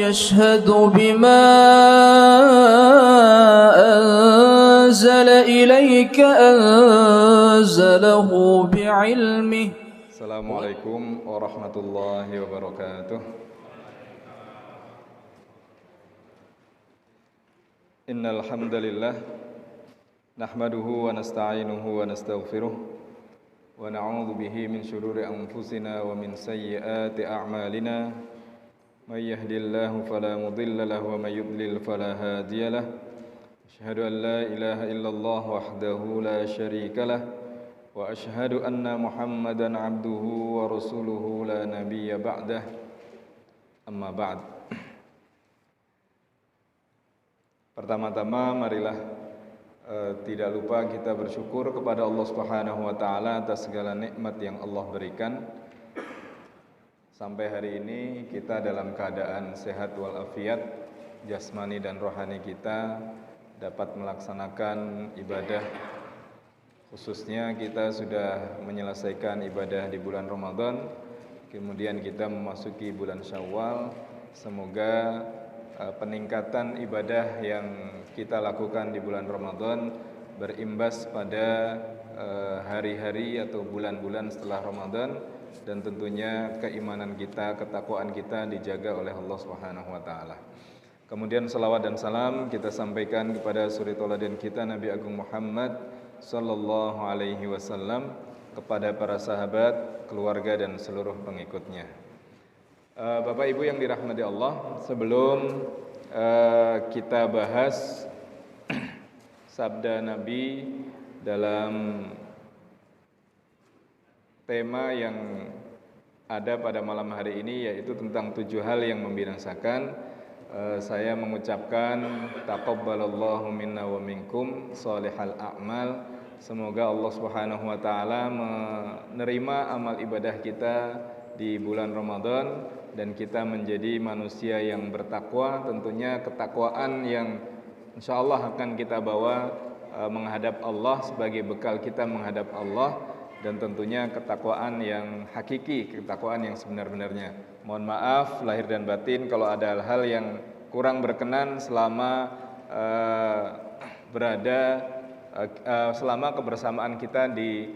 يشهد بما أنزل إليك أنزله بعلمه. Assalamualaikum warahmatullahi wabarakatuh. Innal hamdalillah nahmaduhu wa nasta'inuhu wa nastaghfiruh wa na'udzu bihi min shururi anfusina wa min sayyiati a'malina. May yahdihillahu fala mudilla lahu wa may yudlil fala hadiyalah. Asyhadu an la ilaha illallah wahdahu la syarika lah wa asyhadu anna Muhammadan abduhu wa rasuluhu la nabiyya ba'dah. Amma ba'd. Pertama-tama marilah tidak lupa kita bersyukur kepada Allah Subhanahu wa taala atas segala nikmat yang Allah berikan. Sampai hari ini kita dalam keadaan sehat walafiat, jasmani dan rohani kita dapat melaksanakan ibadah. Khususnya kita sudah menyelesaikan ibadah di bulan Ramadan, kemudian kita memasuki bulan Syawal. Semoga peningkatan ibadah yang kita lakukan di bulan Ramadan berimbas pada hari-hari atau bulan-bulan setelah Ramadan, dan tentunya keimanan kita, ketakwaan kita dijaga oleh Allah Subhanahu wa taala. Kemudian salawat dan salam kita sampaikan kepada suri tauladan kita Nabi Agung Muhammad sallallahu alaihi wasallam, kepada para sahabat, keluarga dan seluruh pengikutnya. Bapak Ibu yang dirahmati Allah, sebelum kita bahas sabda Nabi dalam tema yang ada pada malam hari ini, yaitu tentang 7 hal yang membinasakan, saya mengucapkan taqabbalallahu minna wa minkum shalihal a'mal. Semoga Allah Subhanahu wa taala menerima amal ibadah kita di bulan Ramadan dan kita menjadi manusia yang bertakwa. Tentunya ketakwaan yang insyaallah akan kita bawa menghadap Allah sebagai bekal kita menghadap Allah, dan tentunya ketakwaan yang hakiki, ketakwaan yang sebenar-benarnya. Mohon maaf lahir dan batin kalau ada hal-hal yang kurang berkenan selama selama kebersamaan kita di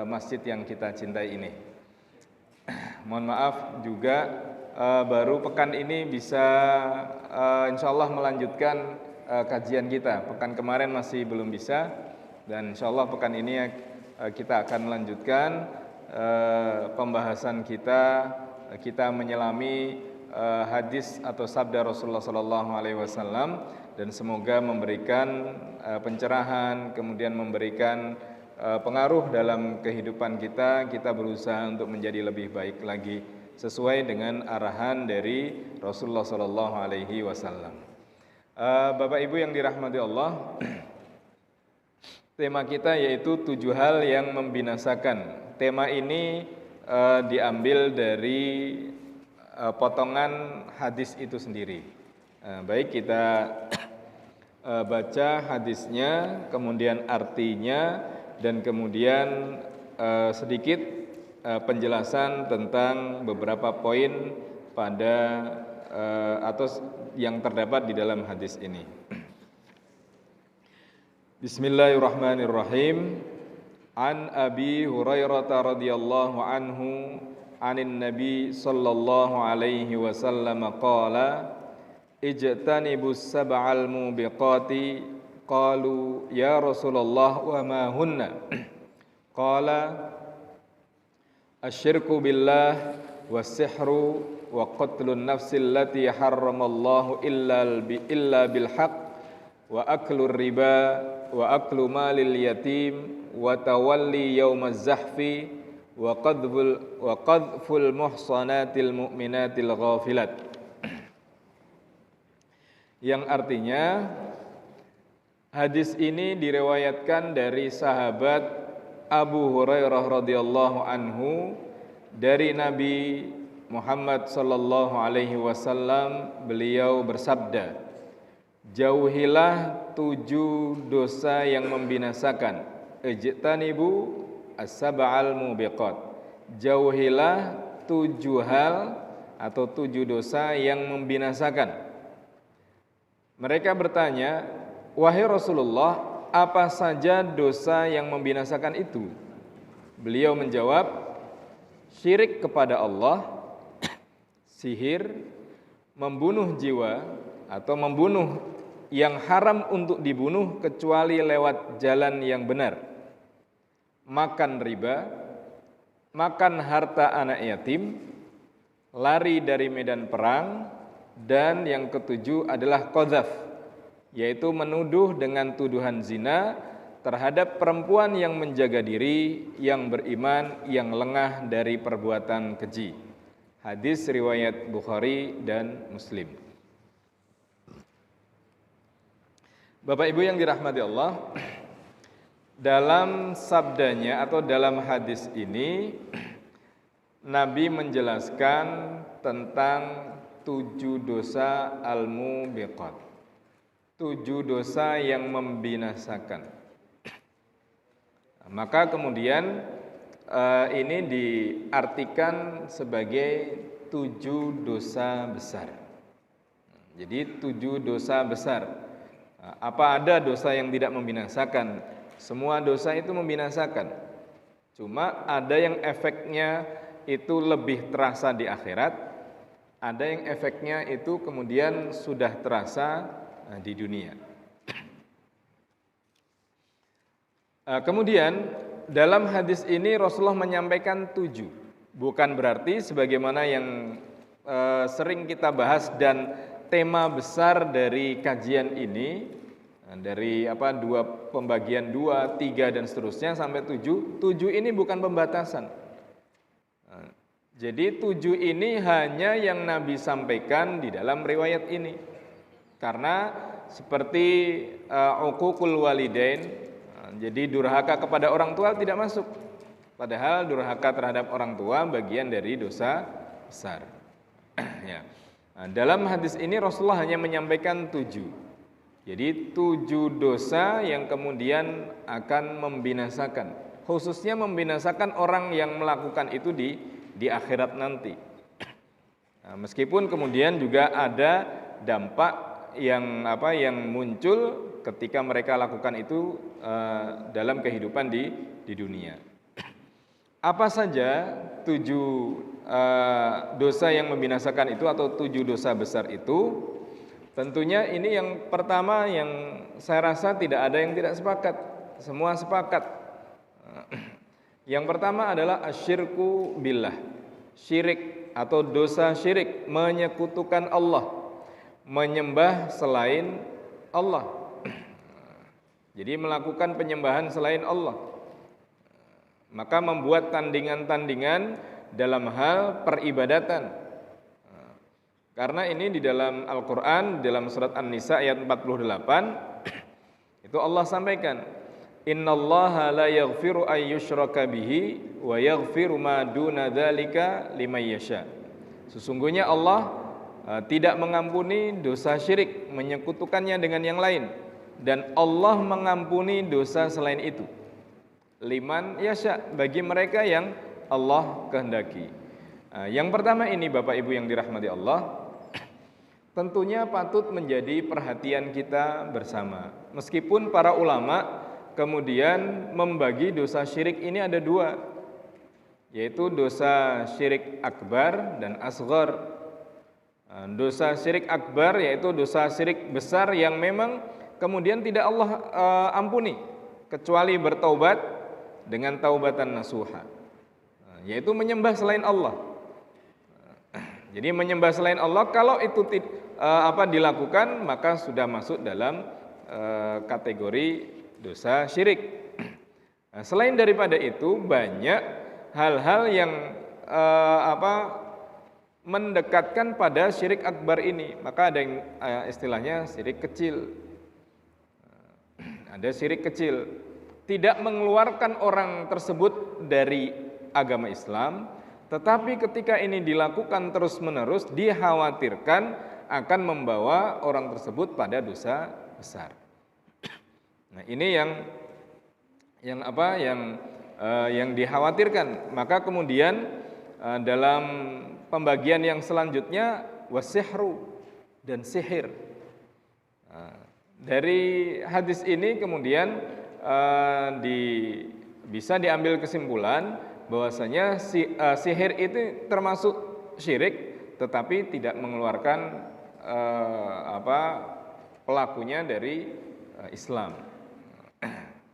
masjid yang kita cintai ini. Mohon maaf juga baru pekan ini bisa insyaallah melanjutkan kajian kita. Pekan kemarin masih belum bisa, dan insyaallah pekan ini kita akan melanjutkan pembahasan kita. Kita menyelami hadis atau sabda Rasulullah SAW, dan semoga memberikan pencerahan, kemudian memberikan pengaruh dalam kehidupan kita. Kita berusaha untuk menjadi lebih baik lagi sesuai dengan arahan dari Rasulullah SAW. Bapak Ibu yang dirahmati Allah, tema kita yaitu 7 hal yang membinasakan. Tema ini diambil dari potongan hadis itu sendiri. Baik, kita baca hadisnya, kemudian artinya, dan kemudian sedikit penjelasan tentang beberapa poin pada atau yang terdapat di dalam hadis ini. Bismillahirrahmanirrahim. An Abi Hurairah radhiyallahu anhu anin Nabi sallallahu alaihi wasallam qala ijtanibus sab'al mubiqati. Qalu ya Rasulullah wa ma hunna? Qala asyirku billah was-sihru wa qatlun nafsil lati harramallahu illa bil haqq wa aklur riba wa aklu malil yatim wa tawalli yaumaz zahfi wa qadful muhsanatil mu'minatil ghafilat. Yang artinya, hadis ini diriwayatkan dari sahabat Abu Hurairah radhiyallahu anhu dari Nabi Muhammad sallallahu alaihi wasallam. Beliau bersabda, jauhilah 7 dosa yang membinasakan. Ijtanibu as-sab'al mubiqat. Jauhilah 7 hal atau 7 dosa yang membinasakan. Mereka bertanya, "Wahai Rasulullah, apa saja dosa yang membinasakan itu?" Beliau menjawab, syirik kepada Allah, sihir, membunuh jiwa atau membunuh yang haram untuk dibunuh kecuali lewat jalan yang benar, makan riba, makan harta anak yatim, lari dari medan perang, dan yang ketujuh adalah qadzaf, yaitu menuduh dengan tuduhan zina terhadap perempuan yang menjaga diri, yang beriman, yang lengah dari perbuatan keji. Hadis riwayat Bukhari dan Muslim. Bapak Ibu yang dirahmati Allah, dalam sabdanya atau dalam hadis ini Nabi menjelaskan tentang 7 dosa al-mubiqat, 7 dosa yang membinasakan. Maka kemudian ini diartikan sebagai 7 dosa besar. Jadi 7 dosa besar. Apa ada dosa yang tidak membinasakan? Semua dosa itu membinasakan. Cuma ada yang efeknya itu lebih terasa di akhirat, ada yang efeknya itu kemudian sudah terasa di dunia. Kemudian dalam hadis ini Rasulullah menyampaikan 7. Bukan berarti sebagaimana yang sering kita bahas dan tema besar dari kajian ini, dari pembagian 2, 3 dan seterusnya sampai 7. 7 ini bukan pembatasan. Jadi 7 ini hanya yang Nabi sampaikan di dalam riwayat ini. Karena seperti uququl walidain, jadi durhaka kepada orang tua tidak masuk. Padahal durhaka terhadap orang tua bagian dari dosa besar. Ya. Dalam hadis ini Rasulullah hanya menyampaikan 7. Jadi 7 dosa yang kemudian akan membinasakan. Khususnya membinasakan orang yang melakukan itu di akhirat nanti. Meskipun kemudian juga ada dampak yang muncul ketika mereka lakukan itu dalam kehidupan di dunia. Apa saja 7 dosa yang membinasakan itu atau 7 dosa besar itu? Tentunya ini yang pertama yang saya rasa tidak ada yang tidak sepakat. Semua sepakat. Yang pertama adalah asyirku billah. Syirik atau dosa syirik, menyekutukan Allah, menyembah selain Allah. Jadi melakukan penyembahan selain Allah. Maka membuat tandingan-tandingan dalam hal peribadatan. Karena ini di dalam Al-Quran, dalam surat An-Nisa ayat 48, itu Allah sampaikan, innallaha la yaghfiru an yushraka bihi wa yaghfiru ma duna dzalika liman yasha. Sesungguhnya Allah tidak mengampuni dosa syirik, menyekutukannya dengan yang lain, dan Allah mengampuni dosa selain itu. Liman yasha, bagi mereka yang Allah kehendaki. Yang pertama ini Bapak Ibu yang dirahmati Allah, tentunya patut menjadi perhatian kita bersama. Meskipun para ulama kemudian membagi dosa syirik ini ada 2, yaitu dosa syirik akbar dan asghar. Dosa syirik akbar yaitu dosa syirik besar yang memang kemudian tidak Allah ampuni kecuali bertaubat dengan taubatan nasuha, yaitu menyembah selain Allah. Jadi menyembah selain Allah kalau itu dilakukan maka sudah masuk dalam kategori dosa syirik. Selain daripada itu banyak hal-hal yang mendekatkan pada syirik akbar ini. Maka ada yang istilahnya syirik kecil. Ada syirik kecil, tidak mengeluarkan orang tersebut dari agama Islam, tetapi ketika ini dilakukan terus-menerus dikhawatirkan akan membawa orang tersebut pada dosa besar. Nah, ini yang dikhawatirkan. Maka kemudian dalam pembagian yang selanjutnya wasihru, dan sihir. Dari hadis ini kemudian bisa diambil kesimpulan bahwasanya sihir itu termasuk syirik, tetapi tidak mengeluarkan pelakunya dari Islam.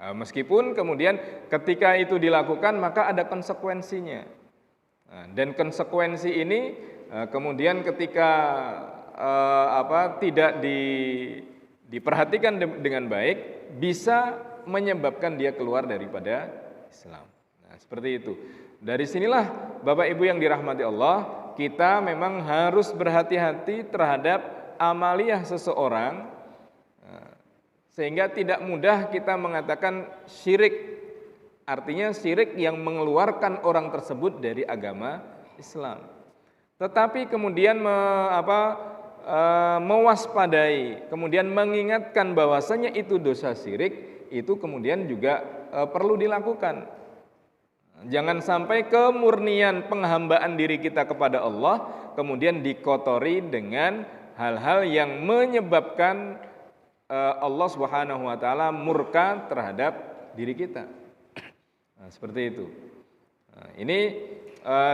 Meskipun kemudian ketika itu dilakukan maka ada konsekuensinya. Dan konsekuensi ini kemudian ketika tidak diperhatikan dengan baik bisa menyebabkan dia keluar daripada Islam. Nah, seperti itu. Dari sinilah Bapak Ibu yang dirahmati Allah, kita memang harus berhati-hati terhadap amaliyah seseorang, sehingga tidak mudah kita mengatakan syirik. Artinya syirik yang mengeluarkan orang tersebut dari agama Islam. Tetapi kemudian mewaspadai, kemudian mengingatkan bahwasanya itu dosa syirik, itu kemudian juga perlu dilakukan. Jangan sampai kemurnian penghambaan diri kita kepada Allah kemudian dikotori dengan hal-hal yang menyebabkan Allah Subhanahu wa taala murka terhadap diri kita. Nah, seperti itu. Nah, ini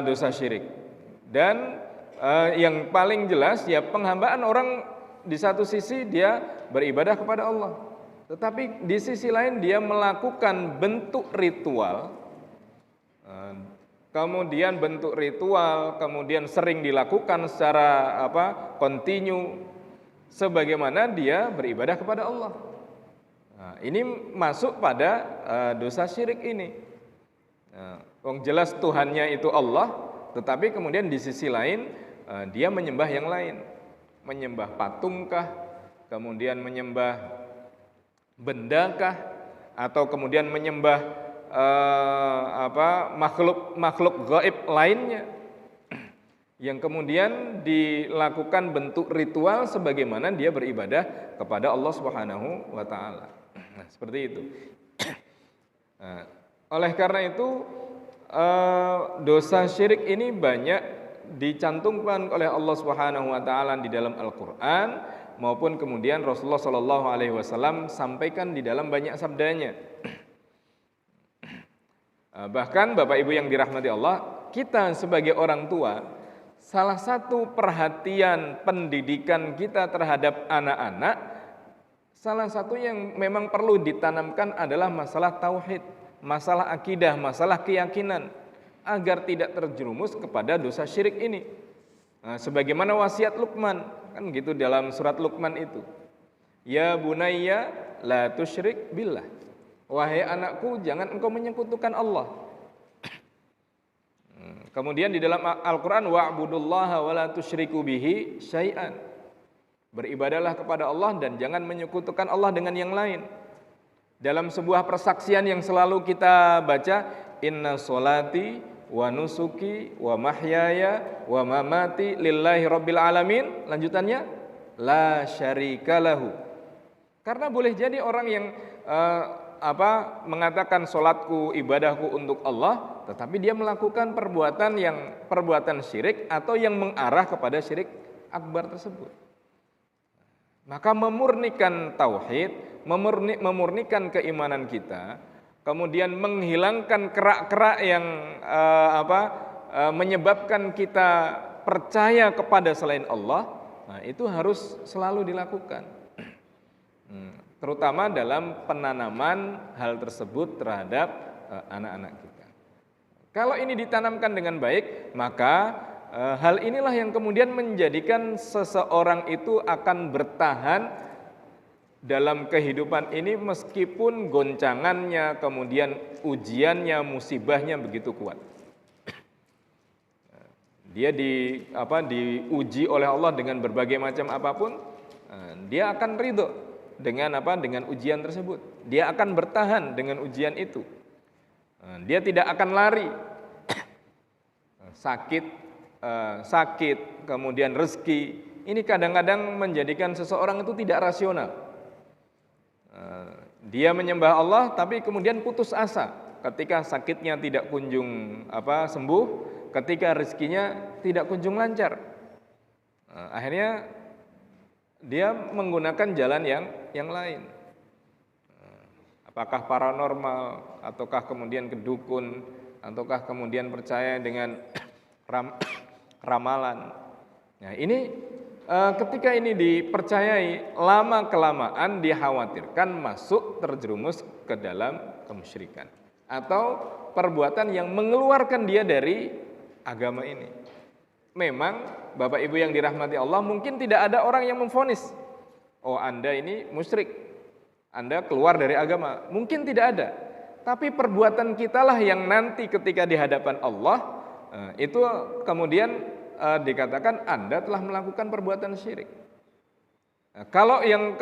dosa syirik. Dan yang paling jelas ya penghambaan orang di satu sisi dia beribadah kepada Allah, tetapi di sisi lain dia melakukan bentuk ritual, kemudian sering dilakukan secara kontinu, sebagaimana dia beribadah kepada Allah. Nah, ini masuk pada dosa syirik ini. Jelas Tuhannya itu Allah, tetapi kemudian di sisi lain dia menyembah yang lain, menyembah patungkah, kemudian menyembah bendakah, atau kemudian menyembah makhluk gaib lainnya, yang kemudian dilakukan bentuk ritual sebagaimana dia beribadah kepada Allah Subhanahu wa taala. Nah, seperti itu. Nah, oleh karena itu dosa syirik ini banyak dicantumkan oleh Allah Subhanahu wa taala di dalam Al-Qur'an, maupun kemudian Rasulullah Shallallahu alaihi wasallam sampaikan di dalam banyak sabdanya. Bahkan Bapak Ibu yang dirahmati Allah, kita sebagai orang tua, salah satu perhatian pendidikan kita terhadap anak-anak, salah satu yang memang perlu ditanamkan adalah masalah tauhid, masalah akidah, masalah keyakinan, agar tidak terjerumus kepada dosa syirik ini. Nah, sebagaimana wasiat Luqman, kan gitu dalam surat Luqman itu. Ya bunayya la tusyrik billah. Wahai anakku, jangan engkau menyekutukan Allah. Kemudian di dalam Al-Qur'an wa'budullaha wa la tusyriku bihi syai'an. Beribadahlah kepada Allah dan jangan menyekutukan Allah dengan yang lain. Dalam sebuah persaksian yang selalu kita baca, inna sholati wa nusuki wa mahyaya wa mamati lillahi rabbil alamin. Lanjutannya, la syarika lahu. Karena boleh jadi orang yang mengatakan sholatku, ibadahku untuk Allah, tetapi dia melakukan perbuatan syirik atau yang mengarah kepada syirik akbar tersebut. Maka memurnikan tauhid, memurnikan keimanan kita, kemudian menghilangkan kerak-kerak yang menyebabkan kita percaya kepada selain Allah, nah itu harus selalu dilakukan. Terutama dalam penanaman hal tersebut terhadap anak-anak kita. Kalau ini ditanamkan dengan baik, maka hal inilah yang kemudian menjadikan seseorang itu akan bertahan dalam kehidupan ini meskipun goncangannya, kemudian ujiannya, musibahnya begitu kuat. Dia diuji oleh Allah dengan berbagai macam apapun, dia akan ridho dengan ujian tersebut. Dia akan bertahan dengan ujian itu. Dia tidak akan lari. Sakit, kemudian rezeki, ini kadang-kadang menjadikan seseorang itu tidak rasional. Dia menyembah Allah tapi kemudian putus asa ketika sakitnya tidak kunjung sembuh, ketika rezekinya tidak kunjung lancar. Akhirnya dia menggunakan jalan yang lain. Apakah paranormal, ataukah kemudian kedukun, ataukah kemudian percaya dengan ramalan. Nah, ini ketika ini dipercayai, lama kelamaan dikhawatirkan masuk terjerumus ke dalam kemusyrikan atau perbuatan yang mengeluarkan dia dari agama ini. Memang Bapak Ibu yang dirahmati Allah, mungkin tidak ada orang yang memvonis, oh Anda ini musyrik, Anda keluar dari agama. Mungkin tidak ada. Tapi perbuatan kitalah yang nanti ketika di hadapan Allah itu kemudian dikatakan Anda telah melakukan perbuatan syirik. Kalau yang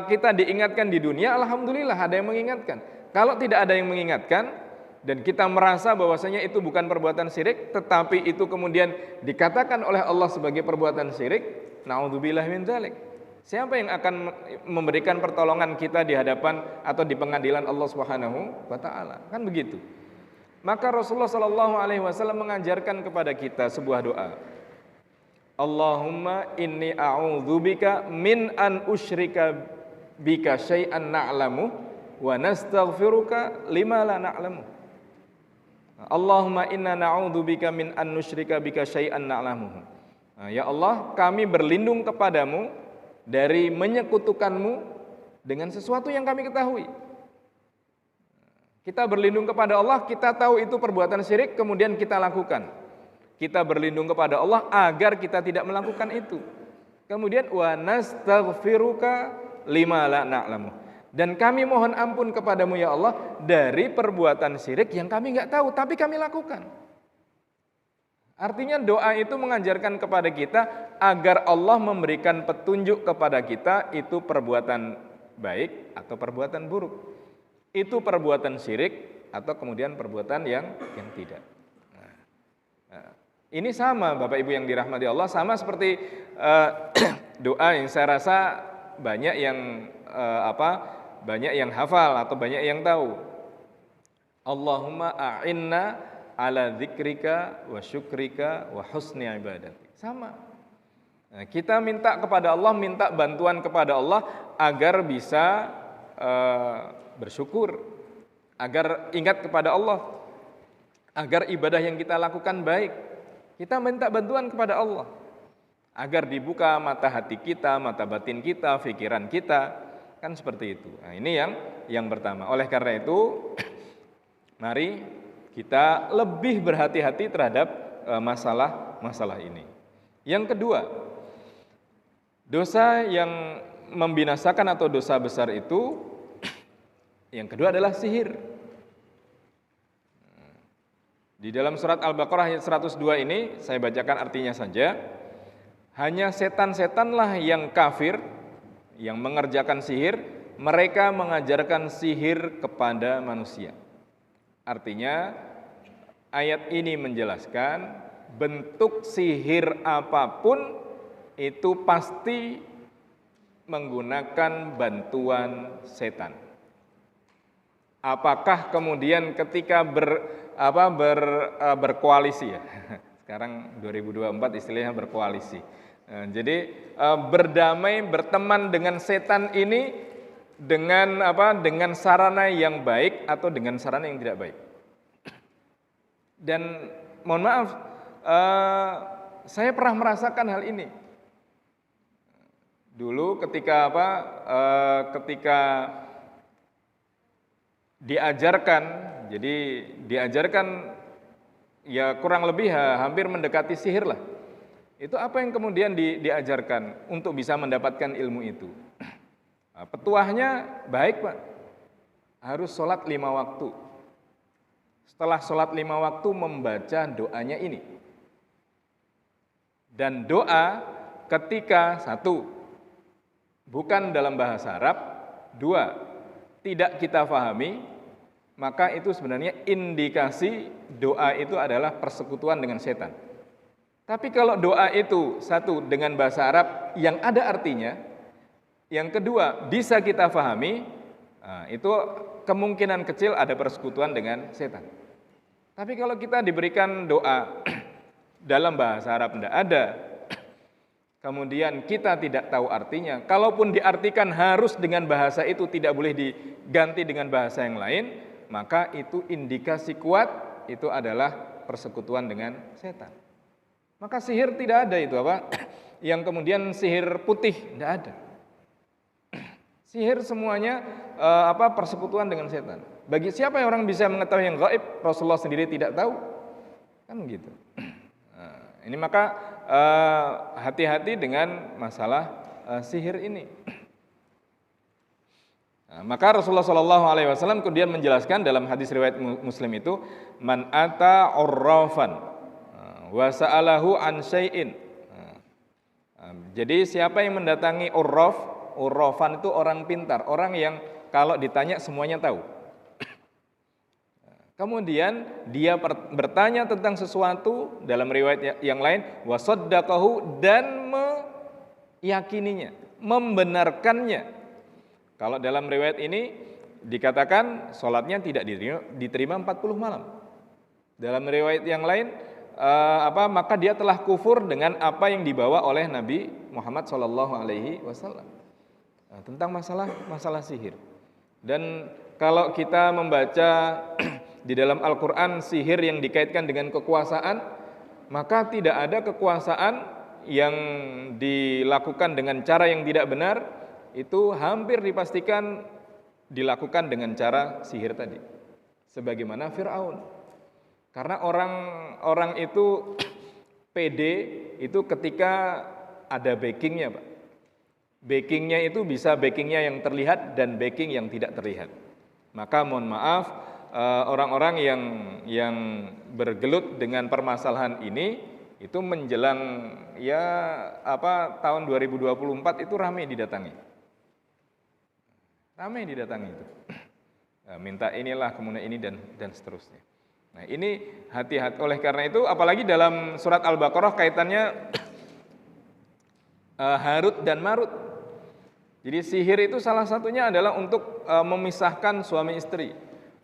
kita diingatkan di dunia, alhamdulillah ada yang mengingatkan. Kalau tidak ada yang mengingatkan dan kita merasa bahwasanya itu bukan perbuatan syirik, tetapi itu kemudian dikatakan oleh Allah sebagai perbuatan syirik, naudzubillah min dzalik. Siapa yang akan memberikan pertolongan kita di hadapan atau di pengadilan Allah Subhanahu wa taala? Kan begitu. Maka Rasulullah sallallahu alaihi wasallam mengajarkan kepada kita sebuah doa. Allahumma inni a'udzubika min an usyrika bika syai'an na'lamu wa nastaghfiruka lima la na'lamu. Allahumma inna na'udzubika min an nusyrika bika syai'an na'lamuhu. Ya Allah, kami berlindung kepadamu dari menyekutukanmu dengan sesuatu yang kami ketahui. Kita berlindung kepada Allah, kita tahu itu perbuatan syirik, kemudian kita lakukan. Kita berlindung kepada Allah agar kita tidak melakukan itu. Kemudian wa nastaghfiruka lima la na'lamu. Dan kami mohon ampun kepadamu ya Allah dari perbuatan syirik yang kami nggak tahu tapi kami lakukan. Artinya doa itu mengajarkan kepada kita agar Allah memberikan petunjuk kepada kita itu perbuatan baik atau perbuatan buruk. Itu perbuatan syirik atau kemudian perbuatan yang tidak. Ini sama Bapak Ibu yang dirahmati Allah, sama seperti doa yang saya rasa banyak yang hafal atau banyak yang tahu. Allahumma a'inna ala dzikrika wa syukrika wa husni ibadati. Sama. Nah, kita minta kepada Allah, minta bantuan kepada Allah agar bisa bersyukur, agar ingat kepada Allah, agar ibadah yang kita lakukan baik. Kita minta bantuan kepada Allah agar dibuka mata hati kita, mata batin kita, pikiran kita. Kan seperti itu. Nah, ini yang pertama. Oleh karena itu, mari kita lebih berhati-hati terhadap masalah ini. Yang kedua, dosa yang membinasakan atau dosa besar itu, yang kedua adalah sihir. Di dalam surat Al-Baqarah ayat 102 ini, saya bacakan artinya saja. Hanya setan-setanlah yang kafir, yang mengerjakan sihir, mereka mengajarkan sihir kepada manusia. Artinya ayat ini menjelaskan bentuk sihir apapun itu pasti menggunakan bantuan setan. Apakah kemudian ketika berkoalisi ya? Sekarang 2024 istilahnya berkoalisi. Jadi berdamai, berteman dengan setan ini dengan sarana yang baik atau dengan sarana yang tidak baik. Dan mohon maaf, saya pernah merasakan hal ini. Dulu ketika diajarkan, ya kurang lebih hampir mendekati sihir lah. Itu apa yang kemudian diajarkan untuk bisa mendapatkan ilmu itu? Petuahnya baik Pak, harus sholat 5 waktu. Setelah sholat 5 waktu membaca doanya ini. Dan doa ketika 1, bukan dalam bahasa Arab, 2, tidak kita pahami, maka itu sebenarnya indikasi doa itu adalah persekutuan dengan setan. Tapi kalau doa itu 1 dengan bahasa Arab yang ada artinya, yang kedua bisa kita pahami, itu kemungkinan kecil ada persekutuan dengan setan. Tapi kalau kita diberikan doa dalam bahasa Arab tidak ada, kemudian kita tidak tahu artinya, kalaupun diartikan harus dengan bahasa itu, tidak boleh diganti dengan bahasa yang lain, maka itu indikasi kuat itu adalah persekutuan dengan setan. Maka sihir tidak ada itu apa? Yang kemudian sihir putih tidak ada. Sihir semuanya persekutuan dengan setan. Bagi siapa yang orang bisa mengetahui yang gaib, Rasulullah sendiri tidak tahu, kan gitu. Nah, ini maka hati-hati dengan masalah sihir ini. Nah, maka Rasulullah SAW kemudian menjelaskan dalam hadis riwayat Muslim itu, man ata urrafan wa sa'alahu an syai'in. Jadi siapa yang mendatangi urrafan itu orang pintar, orang yang kalau ditanya semuanya tahu. Kemudian dia bertanya tentang sesuatu dalam riwayat yang lain, wasaddaqahu, dan meyakininya, membenarkannya. Kalau dalam riwayat ini dikatakan sholatnya tidak diterima 40 malam. Dalam riwayat yang lain maka dia telah kufur dengan apa yang dibawa oleh Nabi Muhammad SAW tentang masalah sihir. Dan kalau kita membaca di dalam Al-Quran sihir yang dikaitkan dengan kekuasaan, maka tidak ada kekuasaan yang dilakukan dengan cara yang tidak benar, itu hampir dipastikan dilakukan dengan cara sihir tadi. Sebagaimana Fir'aun. Karena orang itu pede itu ketika ada backingnya, Pak. Backingnya itu bisa backingnya yang terlihat dan backing yang tidak terlihat. Maka mohon maaf, orang-orang yang bergelut dengan permasalahan ini itu menjelang tahun 2024 itu ramai didatangi. Ramai didatangi itu. Minta inilah, kemudian ini dan seterusnya. Nah, ini hati-hati. Oleh karena itu, apalagi dalam surat Al-Baqarah kaitannya Harut dan Marut. Jadi sihir itu salah satunya adalah untuk memisahkan suami istri,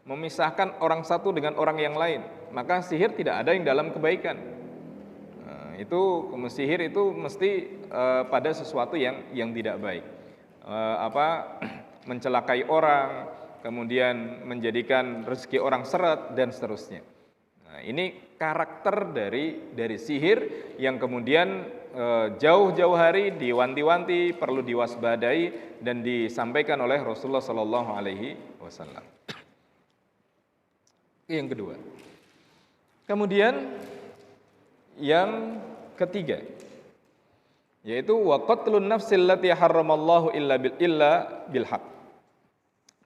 memisahkan orang satu dengan orang yang lain. Maka sihir tidak ada yang dalam kebaikan. Sihir itu mesti pada sesuatu yang tidak baik. Mencelakai orang, kemudian menjadikan rezeki orang seret dan seterusnya. Nah, ini karakter dari sihir yang kemudian jauh-jauh hari diwanti-wanti, perlu diwaspadai dan disampaikan oleh Rasulullah SAW. Yang kedua. Kemudian yang ketiga, yaitu wa qatlun nafsil lati harramallahu illa bil haqq.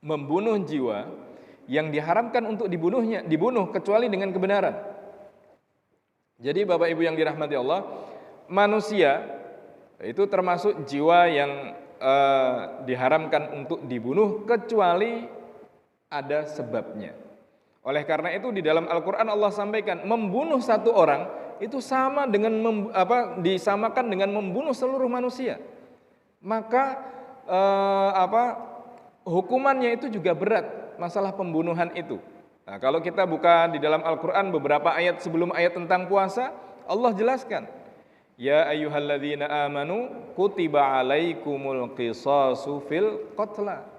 Membunuh jiwa yang diharamkan untuk dibunuh kecuali dengan kebenaran. Jadi Bapak Ibu yang dirahmati Allah, manusia itu termasuk jiwa yang diharamkan untuk dibunuh kecuali ada sebabnya. Oleh karena itu di dalam Al-Quran Allah sampaikan, membunuh satu orang itu sama dengan disamakan dengan membunuh seluruh manusia. Maka hukumannya itu juga berat, masalah pembunuhan itu. Nah, kalau kita buka di dalam Al-Quran beberapa ayat sebelum ayat tentang puasa, Allah jelaskan, ya ayyuhalladzina amanu kutiba alaikumul qisasu fil qatla.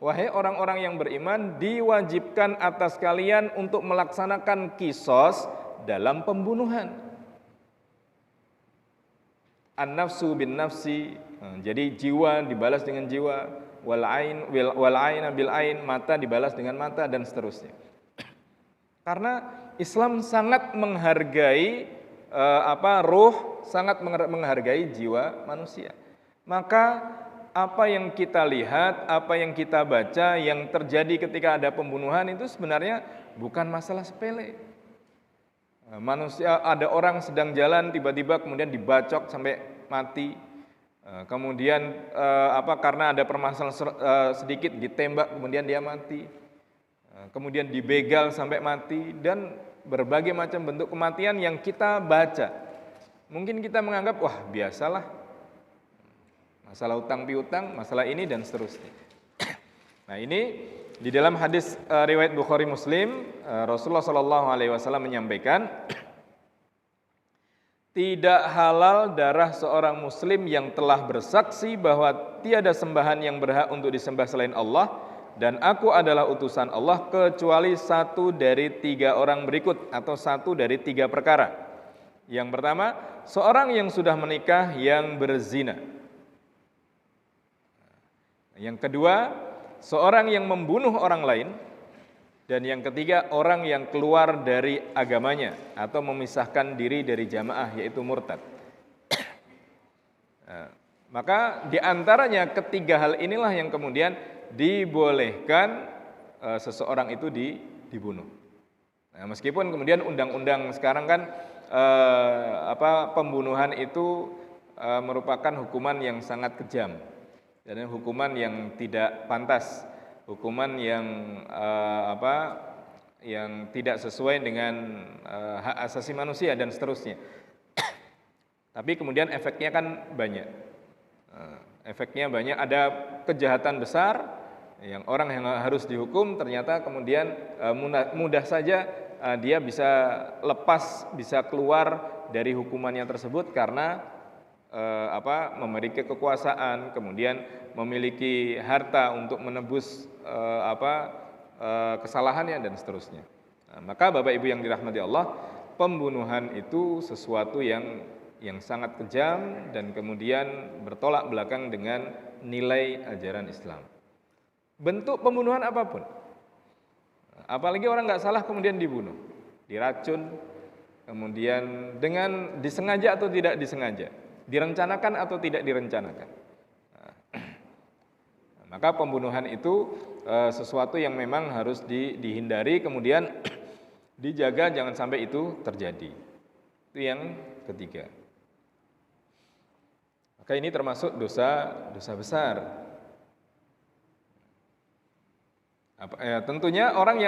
Wahai orang-orang yang beriman, diwajibkan atas kalian untuk melaksanakan qisas dalam pembunuhan. An-nafsu bin nafsi, jadi jiwa dibalas dengan jiwa. Wal aina bil ain, mata dibalas dengan mata dan seterusnya. Karena Islam sangat menghargai ruh, sangat menghargai jiwa manusia. Maka apa yang kita lihat, apa yang kita baca, yang terjadi ketika ada pembunuhan itu sebenarnya bukan masalah sepele. Manusia, ada orang sedang jalan tiba-tiba kemudian dibacok sampai mati. Kemudian karena ada permasalahan sedikit ditembak kemudian dia mati. Kemudian dibegal sampai mati dan berbagai macam bentuk kematian yang kita baca. Mungkin kita menganggap wah biasalah. Masalah utang piutang, masalah ini dan seterusnya. Nah, ini di dalam hadis riwayat Bukhari Muslim, Rasulullah SAW menyampaikan, tidak halal darah seorang muslim yang telah bersaksi bahwa tiada sembahan yang berhak untuk disembah selain Allah dan aku adalah utusan Allah kecuali satu dari 3 orang berikut atau satu dari 3 perkara. Yang pertama, seorang yang sudah menikah yang berzina. Yang kedua, seorang yang membunuh orang lain. Dan yang ketiga, orang yang keluar dari agamanya atau memisahkan diri dari jamaah, yaitu murtad. Maka diantaranya ketiga hal inilah yang kemudian dibolehkan seseorang itu dibunuh. Nah, meskipun kemudian undang-undang sekarang kan pembunuhan itu merupakan hukuman yang sangat kejam dan hukuman yang tidak pantas. Hukuman yang yang tidak sesuai dengan hak asasi manusia dan seterusnya. Tapi kemudian efeknya kan banyak. Efeknya banyak, ada kejahatan besar yang orang yang harus dihukum ternyata kemudian mudah saja dia bisa lepas, bisa keluar dari hukumannya tersebut karena memiliki kekuasaan, kemudian memiliki harta untuk menebus kesalahannya dan seterusnya. Nah, maka Bapak Ibu yang dirahmati Allah, pembunuhan itu sesuatu yang sangat kejam dan kemudian bertolak belakang dengan nilai ajaran Islam. Bentuk pembunuhan apapun, apalagi orang nggak salah kemudian dibunuh, diracun, kemudian dengan disengaja atau tidak disengaja, direncanakan atau tidak direncanakan. Maka pembunuhan itu sesuatu yang memang harus dihindari, kemudian dijaga jangan sampai itu terjadi. Itu yang ketiga. Maka ini termasuk dosa besar. Tentunya orang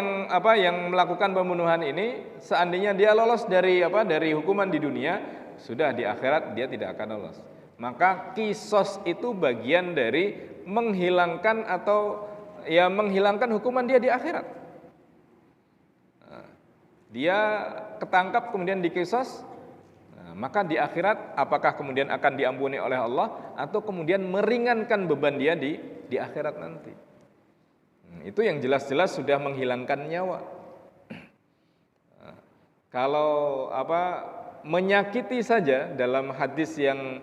yang melakukan pembunuhan ini, seandainya dia lolos dari hukuman di dunia, sudah di akhirat dia tidak akan lolos. Maka kisos itu bagian dari menghilangkan menghilangkan hukuman dia di akhirat. Dia ketangkap kemudian dikisos, maka di akhirat apakah kemudian akan diampuni oleh Allah atau kemudian meringankan beban dia di akhirat nanti. Itu yang jelas-jelas sudah menghilangkan nyawa. Kalau menyakiti saja dalam hadis yang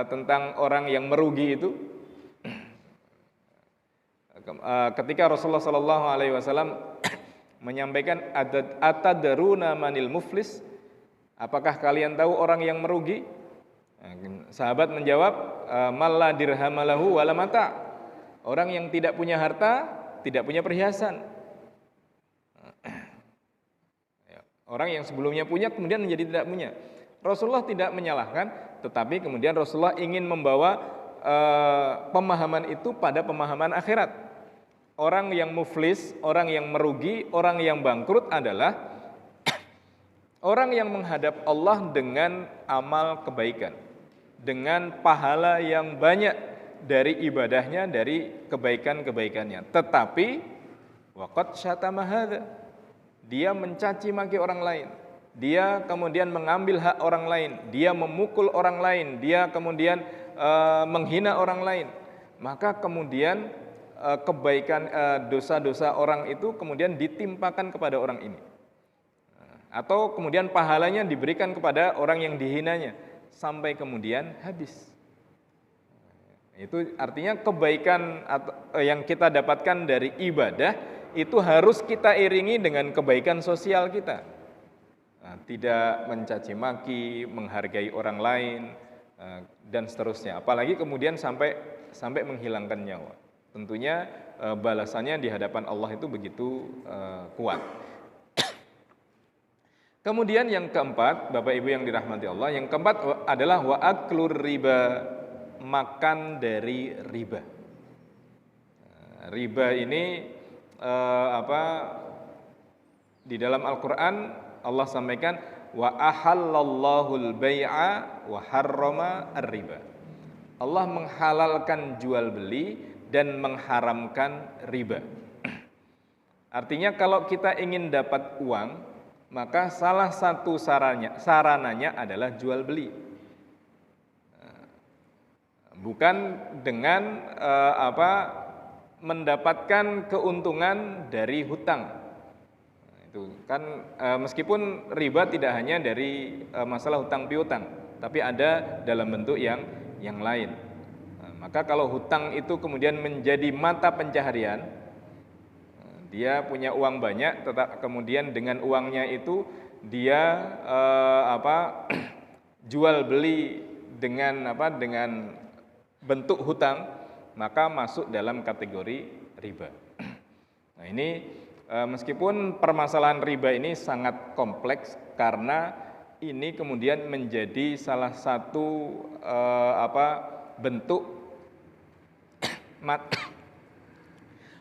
tentang orang yang merugi itu, ketika Rasulullah SAW menyampaikan atadruna manil muflis, apakah kalian tahu orang yang merugi? Sahabat menjawab, malla dirhamalahu wala mata, orang yang tidak punya harta, tidak punya perhiasan. Orang yang sebelumnya punya kemudian menjadi tidak punya. Rasulullah tidak menyalahkan, tetapi kemudian Rasulullah ingin membawa pemahaman itu pada pemahaman akhirat. Orang yang muflis, orang yang merugi, orang yang bangkrut adalah orang yang menghadap Allah dengan amal kebaikan, dengan pahala yang banyak dari ibadahnya, dari kebaikan-kebaikannya. Tetapi waqad syatama hadza, dia mencaci maki orang lain, dia kemudian mengambil hak orang lain, dia memukul orang lain, dia kemudian menghina orang lain. Maka kemudian kebaikan dosa-dosa orang itu kemudian ditimpakan kepada orang ini, atau kemudian pahalanya diberikan kepada orang yang dihinanya sampai kemudian habis. Itu artinya kebaikan yang kita dapatkan dari ibadah itu harus kita iringi dengan kebaikan sosial kita. Tidak mencaci maki, menghargai orang lain, dan seterusnya. Apalagi kemudian sampai menghilangkan nyawa. Tentunya balasannya di hadapan Allah itu begitu kuat. Kemudian yang keempat, Bapak Ibu yang dirahmati Allah, yang keempat adalah wa aklur riba, makan dari riba. Riba ini di dalam Al-Qur'an Allah sampaikan wa ahallallahul bai'a wa harrama ar-riba. Allah menghalalkan jual beli dan mengharamkan riba. Artinya kalau kita ingin dapat uang, maka salah satu sarananya adalah jual beli. Bukan dengan mendapatkan keuntungan dari hutang. Itu kan meskipun riba tidak hanya dari masalah hutang piutang, tapi ada dalam bentuk yang lain. Maka kalau hutang itu kemudian menjadi mata pencaharian, dia punya uang banyak, kemudian dengan uangnya itu dia jual beli dengan bentuk hutang, maka masuk dalam kategori riba. Nah, ini meskipun permasalahan riba ini sangat kompleks karena ini kemudian menjadi salah satu bentuk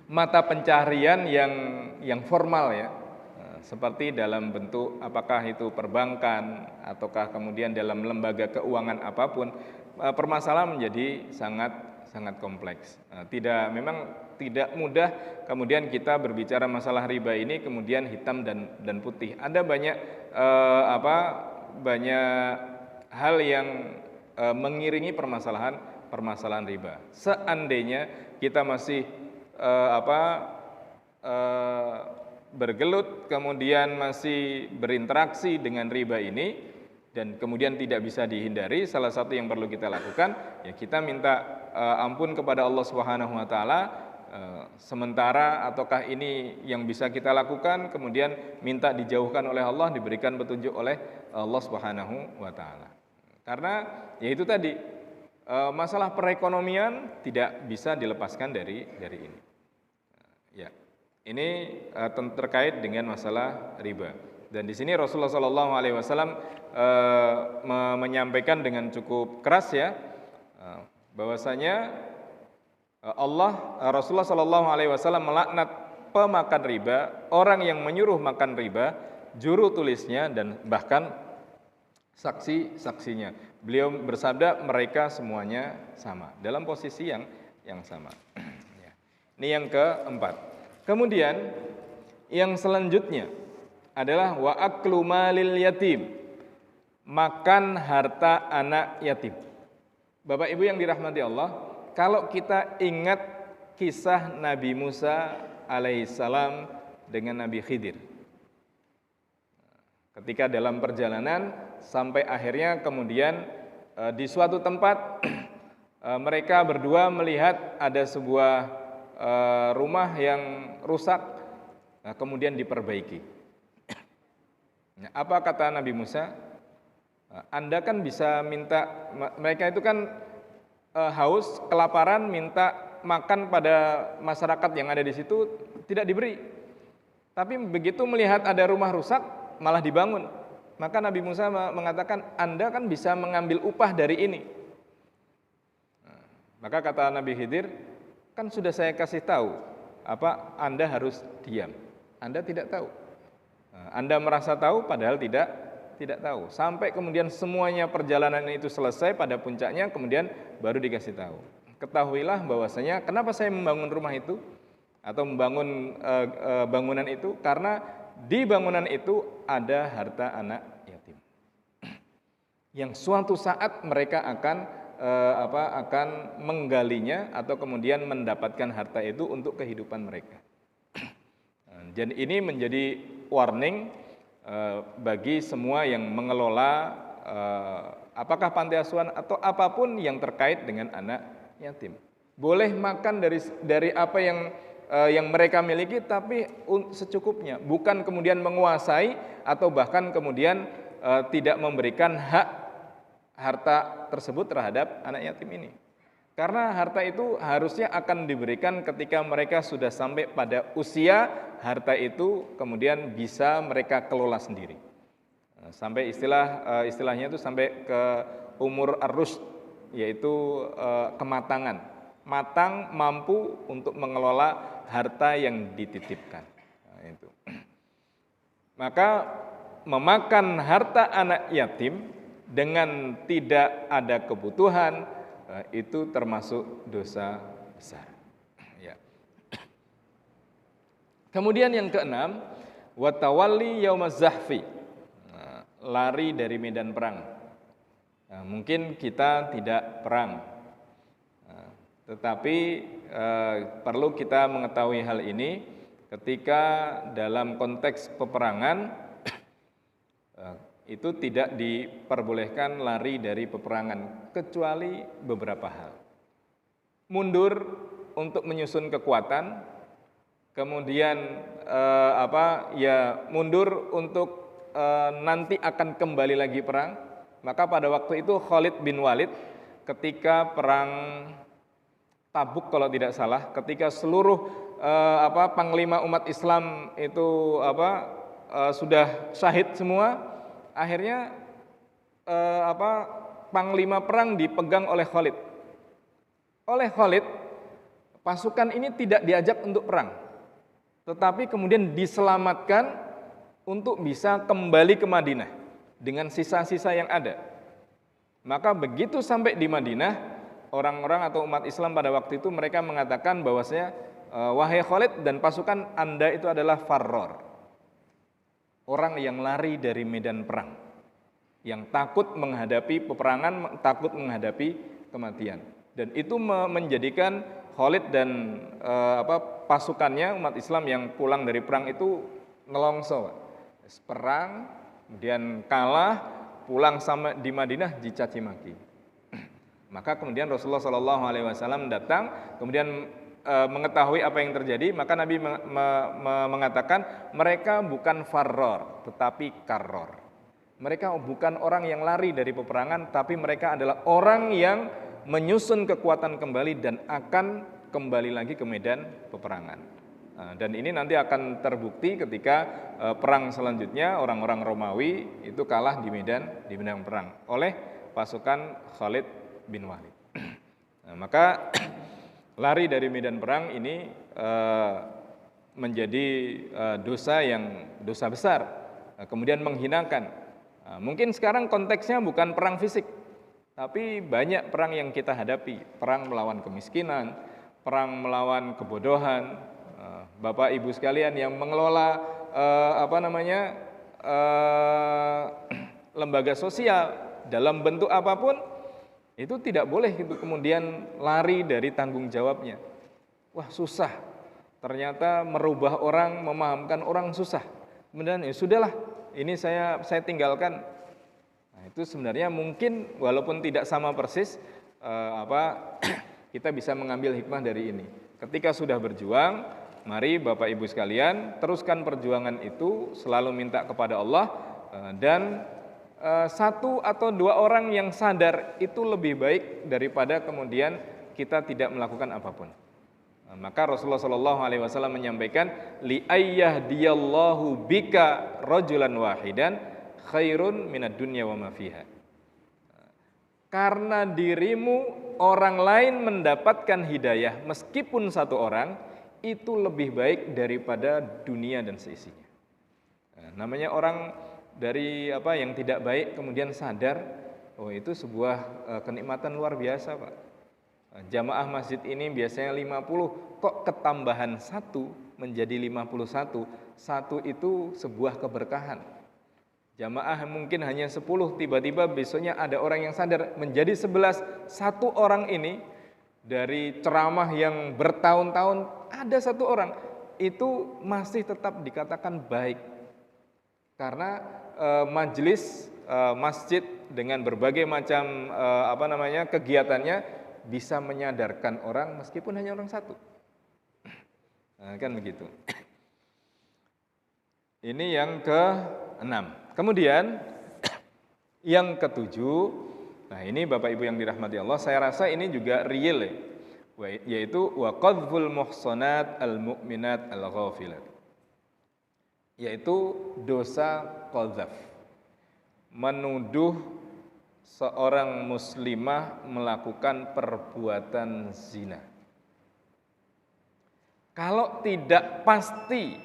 mata pencaharian yang formal ya, seperti dalam bentuk apakah itu perbankan ataukah kemudian dalam lembaga keuangan apapun, permasalahan menjadi sangat kompleks. Memang tidak mudah kemudian kita berbicara masalah riba ini kemudian hitam dan putih. Ada banyak hal yang mengiringi permasalahan riba. Seandainya kita masih bergelut kemudian masih berinteraksi dengan riba ini dan kemudian tidak bisa dihindari, salah satu yang perlu kita lakukan ya kita minta ampun kepada Allah Subhanahu wa taala sementara, ataukah ini yang bisa kita lakukan, kemudian minta dijauhkan oleh Allah, diberikan petunjuk oleh Allah Subhanahu wa taala. Karena ya itu tadi masalah perekonomian tidak bisa dilepaskan dari ini. Ya, ini terkait dengan masalah riba. Dan di sini Rasulullah SAW menyampaikan dengan cukup keras ya, bahwasanya Rasulullah SAW melaknat pemakan riba, orang yang menyuruh makan riba, juru tulisnya dan bahkan saksi-saksinya. Beliau bersabda mereka semuanya sama dalam posisi yang sama. Ini yang keempat. Kemudian yang selanjutnya adalah wa aklu malil yatim, makan harta anak yatim. Bapak Ibu yang dirahmati Allah, kalau kita ingat kisah Nabi Musa alaihissalam dengan Nabi Khidir, ketika dalam perjalanan sampai akhirnya kemudian di suatu tempat mereka berdua melihat ada sebuah rumah yang rusak, kemudian diperbaiki. Apa kata Nabi Musa? Anda kan bisa minta, mereka itu kan haus, kelaparan, minta makan pada masyarakat yang ada di situ, tidak diberi. Tapi begitu melihat ada rumah rusak, malah dibangun. Maka Nabi Musa mengatakan, Anda kan bisa mengambil upah dari ini. Maka kata Nabi Khidir, kan sudah saya kasih tahu, Anda harus diam. Anda tidak tahu. Anda merasa tahu padahal tidak tahu. Sampai kemudian semuanya perjalanan itu selesai, pada puncaknya kemudian baru dikasih tahu. Ketahuilah bahwasanya kenapa saya membangun rumah itu atau membangun bangunan itu, karena di bangunan itu ada harta anak yatim yang suatu saat mereka akan menggalinya atau kemudian mendapatkan harta itu untuk kehidupan mereka. Dan ini menjadi warning bagi semua yang mengelola apakah panti asuhan atau apapun yang terkait dengan anak yatim. Boleh makan dari apa yang mereka miliki, tapi secukupnya, bukan kemudian menguasai atau bahkan kemudian tidak memberikan hak harta tersebut terhadap anak yatim ini. Karena harta itu harusnya akan diberikan ketika mereka sudah sampai pada usia harta itu kemudian bisa mereka kelola sendiri. Sampai istilahnya itu sampai ke umur ar-rusyd, yaitu kematangan, matang, mampu untuk mengelola harta yang dititipkan. Itu. Maka memakan harta anak yatim dengan tidak ada kebutuhan itu termasuk dosa besar. Ya. Kemudian yang keenam Wa tawalli yaumaz zahfi. Lari dari medan perang. Mungkin kita tidak perang. Tetapi perlu kita mengetahui hal ini ketika dalam konteks peperangan itu tidak diperbolehkan lari dari peperangan kecuali beberapa hal. Mundur untuk menyusun kekuatan, kemudian mundur untuk nanti akan kembali lagi perang. Maka pada waktu itu Khalid bin Walid ketika perang Tabuk kalau tidak salah, ketika seluruh panglima umat Islam itu sudah syahid semua, akhirnya panglima perang dipegang oleh Khalid. Oleh Khalid, pasukan ini tidak diajak untuk perang, tetapi kemudian diselamatkan untuk bisa kembali ke Madinah dengan sisa-sisa yang ada. Maka begitu sampai di Madinah, orang-orang atau umat Islam pada waktu itu mereka mengatakan bahwasanya wahai Khalid dan pasukan Anda itu adalah farror, orang yang lari dari medan perang, yang takut menghadapi peperangan, takut menghadapi kematian. Dan itu menjadikan Khalid dan pasukannya umat Islam yang pulang dari perang itu nelongso. Perang, kemudian kalah, pulang sama di Madinah dicaci maki. Maka kemudian Rasulullah SAW datang, kemudian mengetahui apa yang terjadi, maka Nabi mengatakan mereka bukan farror, tetapi karror. Mereka bukan orang yang lari dari peperangan, tapi mereka adalah orang yang menyusun kekuatan kembali dan akan kembali lagi ke medan peperangan. Dan ini nanti akan terbukti ketika perang selanjutnya orang-orang Romawi itu kalah di medan perang oleh pasukan Khalid bin Walid. Maka lari dari medan perang ini menjadi dosa besar, kemudian menghinakan. Mungkin sekarang konteksnya bukan perang fisik, tapi banyak perang yang kita hadapi, perang melawan kemiskinan, perang melawan kebodohan. Bapak Ibu sekalian yang mengelola lembaga sosial dalam bentuk apapun, itu tidak boleh itu kemudian lari dari tanggung jawabnya. Wah, susah. Ternyata merubah orang, memahamkan orang susah. Kemudian ya sudahlah, ini saya tinggalkan. Nah, itu sebenarnya mungkin walaupun tidak sama persis, kita bisa mengambil hikmah dari ini. Ketika sudah berjuang, mari Bapak Ibu sekalian teruskan perjuangan itu, selalu minta kepada Allah, dan satu atau dua orang yang sadar itu lebih baik daripada kemudian kita tidak melakukan apapun. Maka Rasulullah SAW menyampaikan, li ayyahdiyallahu bika rajulan wahidan khairun minad dunya wa ma fiha. Karena dirimu orang lain mendapatkan hidayah meskipun satu orang, itu lebih baik daripada dunia dan seisinya. Namanya orang dari yang tidak baik kemudian sadar, oh itu sebuah kenikmatan luar biasa, Pak. Jamaah masjid ini biasanya 50, kok ketambahan 1 menjadi 51, 1 itu sebuah keberkahan. Jamaah mungkin hanya 10, tiba-tiba besoknya ada orang yang sadar menjadi 11, 1 orang ini dari ceramah yang bertahun-tahun, ada 1 orang itu masih tetap dikatakan baik. Karena majelis masjid dengan berbagai macam kegiatannya bisa menyadarkan orang meskipun hanya orang 1. Nah, kan begitu. Ini yang ke-6. Kemudian yang ke-7, nah ini Bapak Ibu yang dirahmati Allah, saya rasa ini juga real ya, yaitu wa qadhful muhsanat al-mu'minat al-ghafilat, yaitu dosa qadzaf, menuduh seorang muslimah melakukan perbuatan zina. Kalau tidak pasti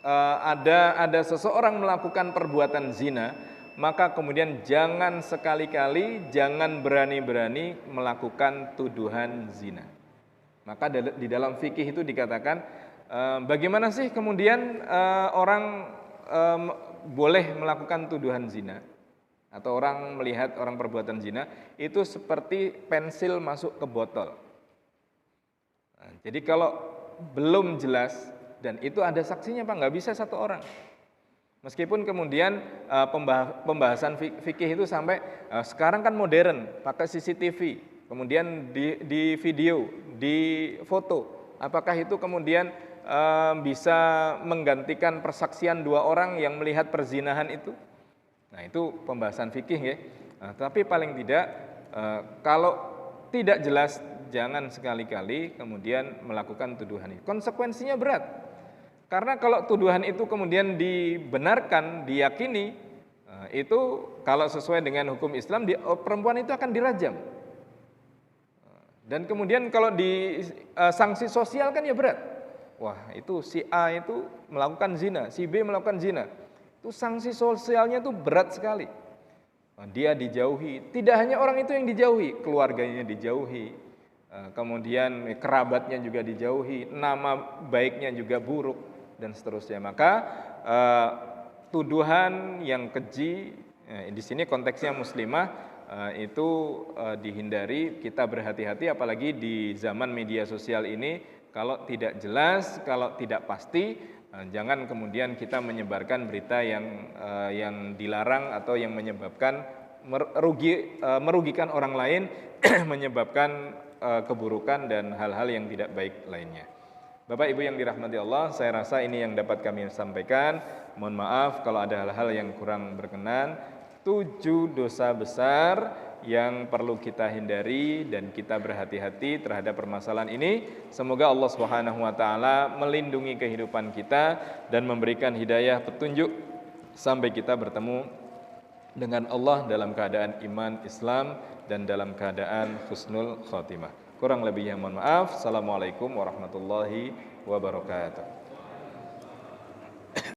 ada seseorang melakukan perbuatan zina, maka kemudian jangan sekali-kali, jangan berani-berani melakukan tuduhan zina. Maka di dalam fikih itu dikatakan, bagaimana sih kemudian orang boleh melakukan tuduhan zina atau orang melihat orang perbuatan zina itu seperti pensil masuk ke botol. Nah, jadi kalau belum jelas dan itu ada saksinya Pak, nggak bisa satu orang. Meskipun kemudian pembahasan fikih itu sampai sekarang kan modern, pakai CCTV, kemudian di video, di foto. Apakah itu kemudian bisa menggantikan persaksian dua orang yang melihat perzinahan itu? Nah, itu pembahasan fikih ya. Nah, tapi paling tidak kalau tidak jelas jangan sekali-kali kemudian melakukan tuduhan itu. Konsekuensinya berat. Karena kalau tuduhan itu kemudian dibenarkan, diyakini, itu kalau sesuai dengan hukum Islam perempuan itu akan dirajam. Dan kemudian kalau di sanksi sosial kan ya berat. Wah, itu si A itu melakukan zina, si B melakukan zina. Itu sanksi sosialnya itu berat sekali. Dia dijauhi, tidak hanya orang itu yang dijauhi, keluarganya dijauhi, kemudian kerabatnya juga dijauhi, nama baiknya juga buruk, dan seterusnya. Maka tuduhan yang keji, di sini konteksnya muslimah, itu dihindari, kita berhati-hati, apalagi di zaman media sosial ini, kalau tidak jelas, kalau tidak pasti, jangan kemudian kita menyebarkan berita yang dilarang atau yang menyebabkan merugikan orang lain, menyebabkan keburukan dan hal-hal yang tidak baik lainnya. Bapak Ibu yang dirahmati Allah, saya rasa ini yang dapat kami sampaikan. Mohon maaf kalau ada hal-hal yang kurang berkenan. 7 dosa besar yang perlu kita hindari dan kita berhati-hati terhadap permasalahan ini. Semoga Allah Subhanahu wa taala melindungi kehidupan kita dan memberikan hidayah petunjuk sampai kita bertemu dengan Allah dalam keadaan iman Islam dan dalam keadaan husnul khotimah. Kurang lebihnya mohon maaf. Assalamualaikum warahmatullahi wabarakatuh.